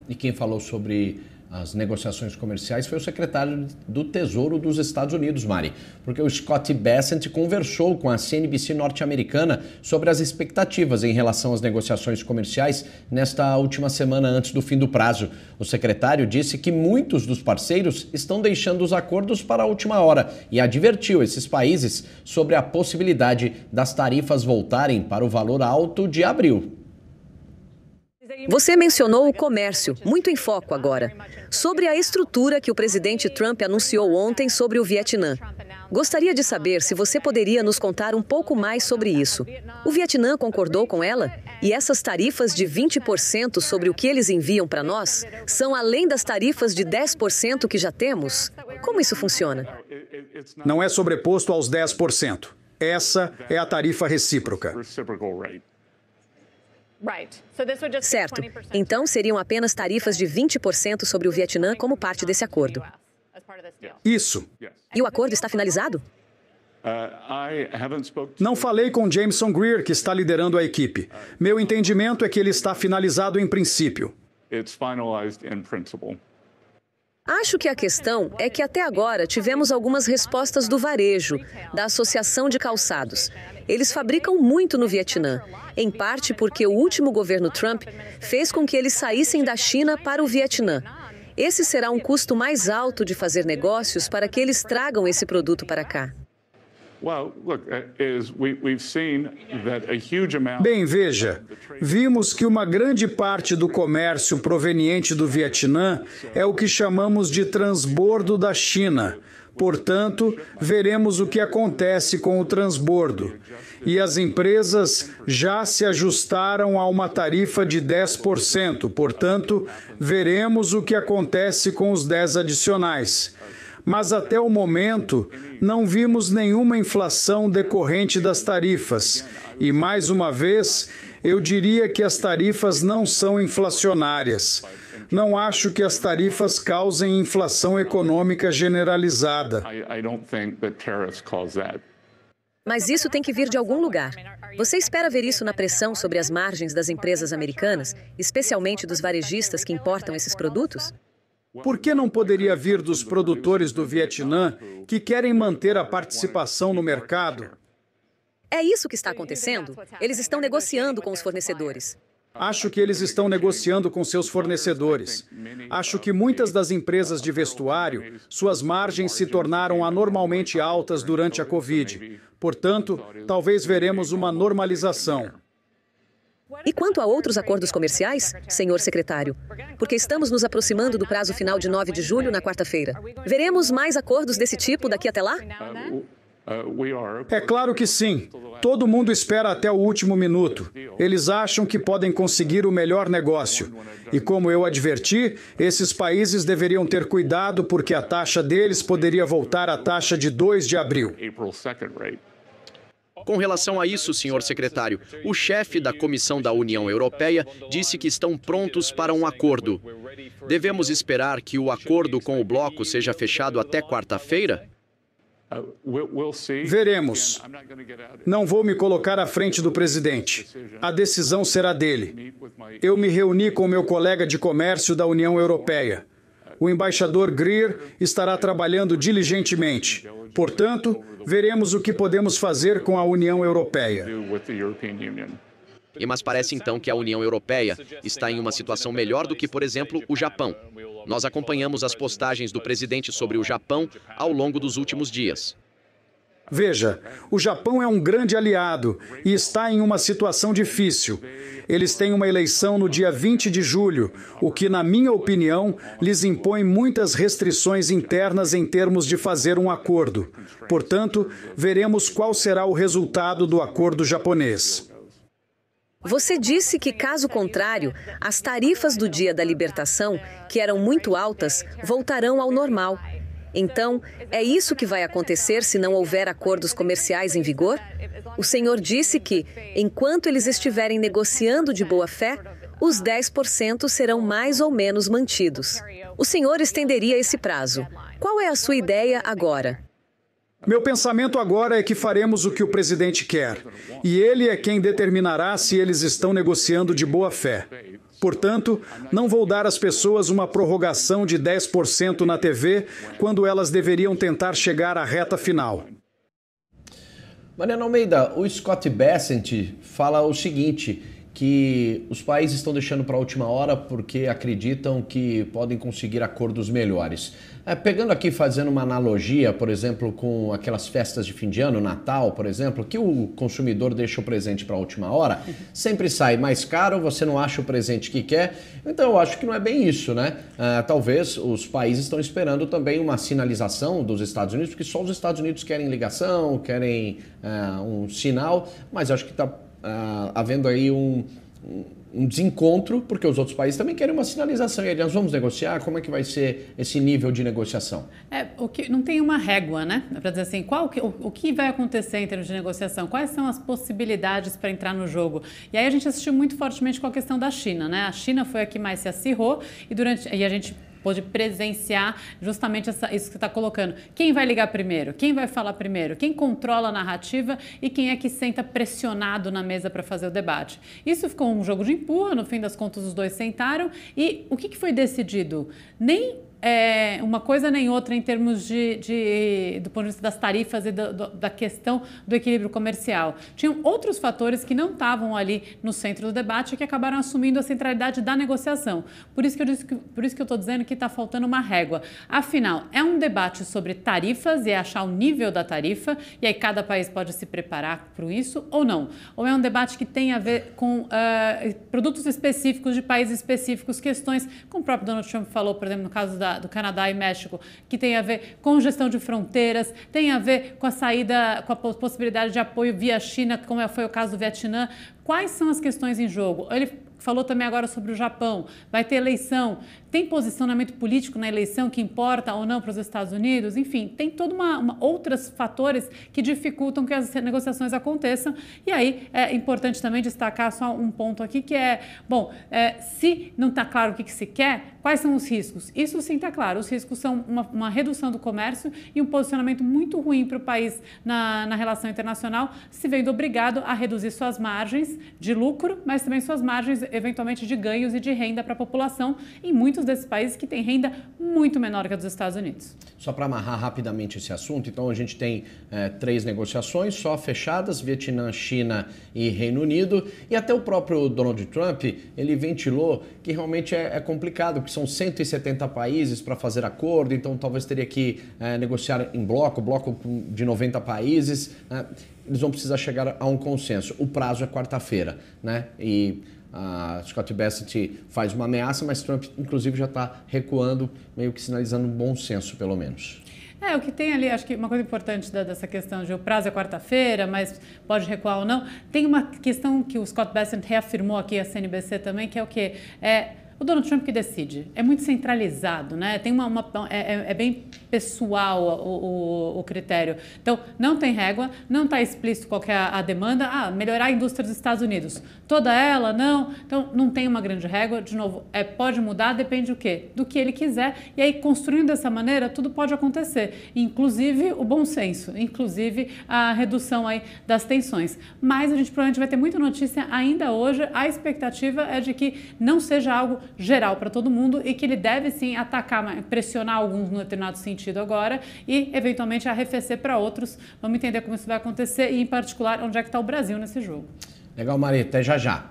E quem falou sobre as negociações comerciais foi o secretário do Tesouro dos Estados Unidos, Mari, porque o Scott Bessent conversou com a CNBC norte-americana sobre as expectativas em relação às negociações comerciais nesta última semana antes do fim do prazo. O secretário disse que muitos dos parceiros estão deixando os acordos para a última hora e advertiu esses países sobre a possibilidade das tarifas voltarem para o valor alto de abril. Você mencionou o comércio, muito em foco agora, sobre a estrutura que o presidente Trump anunciou ontem sobre o Vietnã. Gostaria de saber se você poderia nos contar um pouco mais sobre isso. O Vietnã concordou com ela? E essas tarifas de 20% sobre o que eles enviam para nós são além das tarifas de 10% que já temos? Como isso funciona? Não é sobreposto aos 10%. Essa é a tarifa recíproca. Certo. Então, seriam apenas tarifas de 20% sobre o Vietnã como parte desse acordo. Isso. E o acordo está finalizado? Não falei com Jameson Greer, que está liderando a equipe. Meu entendimento é que ele está finalizado em princípio. Acho que a questão é que até agora tivemos algumas respostas do varejo, da Associação de Calçados. Eles fabricam muito no Vietnã, em parte porque o último governo Trump fez com que eles saíssem da China para o Vietnã. Esse será um custo mais alto de fazer negócios para que eles tragam esse produto para cá. Bem, veja, vimos que uma grande parte do comércio proveniente do Vietnã é o que chamamos de transbordo da China. Portanto, veremos o que acontece com o transbordo. E as empresas já se ajustaram a uma tarifa de 10%. Portanto, veremos o que acontece com os 10 adicionais. Mas até o momento, não vimos nenhuma inflação decorrente das tarifas. E, mais uma vez, eu diria que as tarifas não são inflacionárias. Não acho que as tarifas causem inflação econômica generalizada. Mas isso tem que vir de algum lugar. Você espera ver isso na pressão sobre as margens das empresas americanas, especialmente dos varejistas que importam esses produtos? Por que não poderia vir dos produtores do Vietnã que querem manter a participação no mercado? É isso que está acontecendo? Eles estão negociando com os fornecedores. Acho que eles estão negociando com seus fornecedores. Acho que muitas das empresas de vestuário, suas margens se tornaram anormalmente altas durante a Covid. Portanto, talvez veremos uma normalização. E quanto a outros acordos comerciais, senhor secretário? Porque estamos nos aproximando do prazo final de 9 de julho, na quarta-feira. Veremos mais acordos desse tipo daqui até lá? É claro que sim. Todo mundo espera até o último minuto. Eles acham que podem conseguir o melhor negócio. E como eu adverti, esses países deveriam ter cuidado porque a taxa deles poderia voltar à taxa de 2 de abril. Com relação a isso, senhor secretário, o chefe da Comissão da União Europeia disse que estão prontos para um acordo. Devemos esperar que o acordo com o bloco seja fechado até quarta-feira? Veremos. Não vou me colocar à frente do presidente. A decisão será dele. Eu me reuni com meu colega de comércio da União Europeia. O embaixador Greer estará trabalhando diligentemente. Portanto, veremos o que podemos fazer com a União Europeia. Mas parece então que a União Europeia está em uma situação melhor do que, por exemplo, o Japão. Nós acompanhamos as postagens do presidente sobre o Japão ao longo dos últimos dias. Veja, o Japão é um grande aliado e está em uma situação difícil. Eles têm uma eleição no dia 20 de julho, o que, na minha opinião, lhes impõe muitas restrições internas em termos de fazer um acordo. Portanto, veremos qual será o resultado do acordo japonês. Você disse que, caso contrário, as tarifas do dia da libertação, que eram muito altas, voltarão ao normal. Então, é isso que vai acontecer se não houver acordos comerciais em vigor? O senhor disse que, enquanto eles estiverem negociando de boa fé, os 10% serão mais ou menos mantidos. O senhor estenderia esse prazo. Qual é a sua ideia agora? Meu pensamento agora é que faremos o que o presidente quer. E ele é quem determinará se eles estão negociando de boa fé. Portanto, não vou dar às pessoas uma prorrogação de 10% na TV quando elas deveriam tentar chegar à reta final. Mariana Almeida, o Scott Bessent fala o seguinte, que os países estão deixando para a última hora porque acreditam que podem conseguir acordos melhores. Pegando aqui, fazendo uma analogia, por exemplo, com aquelas festas de fim de ano, Natal, por exemplo, que o consumidor deixa o presente para a última hora, sempre sai mais caro, você não acha o presente que quer, então eu acho que não é bem isso, né? Talvez os países estão esperando também uma sinalização dos Estados Unidos, porque só os Estados Unidos querem ligação, querem um sinal, mas acho que está havendo aí um desencontro, porque os outros países também querem uma sinalização. E aí nós vamos negociar? Como é que vai ser esse nível de negociação? Não tem uma régua, né? Para dizer assim, o que vai acontecer em termos de negociação? Quais são as possibilidades para entrar no jogo? E aí a gente assistiu muito fortemente com a questão da China, né? A China foi a que mais se acirrou e a gente pôde presenciar justamente isso que você está colocando. Quem vai ligar primeiro? Quem vai falar primeiro? Quem controla a narrativa e quem é que senta pressionado na mesa para fazer o debate? Isso ficou um jogo de empurra, no fim das contas os dois sentaram e o que foi decidido? Nem uma coisa nem outra em termos do ponto de vista das tarifas e da questão do equilíbrio comercial. Tinham outros fatores que não estavam ali no centro do debate e que acabaram assumindo a centralidade da negociação. Por isso que eu estou dizendo que está faltando uma régua. Afinal, é um debate sobre tarifas e achar o nível da tarifa e aí cada país pode se preparar para isso ou não. Ou é um debate que tem a ver com produtos específicos de países específicos, questões, como o próprio Donald Trump falou, por exemplo, no caso do Canadá e México, que tem a ver com gestão de fronteiras, tem a ver com a saída, com a possibilidade de apoio via China, como foi o caso do Vietnã. Quais são as questões em jogo? Ele falou também agora sobre o Japão, vai ter eleição, tem posicionamento político na eleição que importa ou não para os Estados Unidos, enfim, tem todos outros fatores que dificultam que as negociações aconteçam e aí é importante também destacar só um ponto aqui que se não está claro o que se quer, quais são os riscos? Isso sim está claro, os riscos são uma redução do comércio e um posicionamento muito ruim para o país na relação internacional, se vendo obrigado a reduzir suas margens de lucro, mas também suas margens eventualmente de ganhos e de renda para a população em muitos desses países que têm renda muito menor que a dos Estados Unidos. Só para amarrar rapidamente esse assunto, então a gente tem 3 negociações só fechadas, Vietnã, China e Reino Unido, e até o próprio Donald Trump, ele ventilou que realmente é complicado, porque são 170 países para fazer acordo, então talvez teria que negociar em bloco de 90 países, eles vão precisar chegar a um consenso. O prazo é quarta-feira, né? E a Scott Bessent faz uma ameaça, mas Trump, inclusive, já está recuando, meio que sinalizando um bom senso, pelo menos. O que tem ali, acho que uma coisa importante dessa questão de o prazo é quarta-feira, mas pode recuar ou não, tem uma questão que o Scott Bessent reafirmou aqui, a CNBC também, que é o quê? O Donald Trump que decide. É muito centralizado, né? Tem é bem pessoal o critério. Então, não tem régua, não está explícito qual que é a demanda. Melhorar a indústria dos Estados Unidos. Toda ela, não. Então, não tem uma grande régua. De novo, pode mudar, depende do quê? Do que ele quiser. E aí, construindo dessa maneira, tudo pode acontecer. Inclusive o bom senso, inclusive a redução aí das tensões. Mas a gente provavelmente vai ter muita notícia ainda hoje. A expectativa é de que não seja algo geral para todo mundo e que ele deve sim atacar, pressionar alguns no determinado sentido agora e eventualmente arrefecer para outros. Vamos entender como isso vai acontecer e em particular onde é que está o Brasil nesse jogo. Legal, Mari, até já.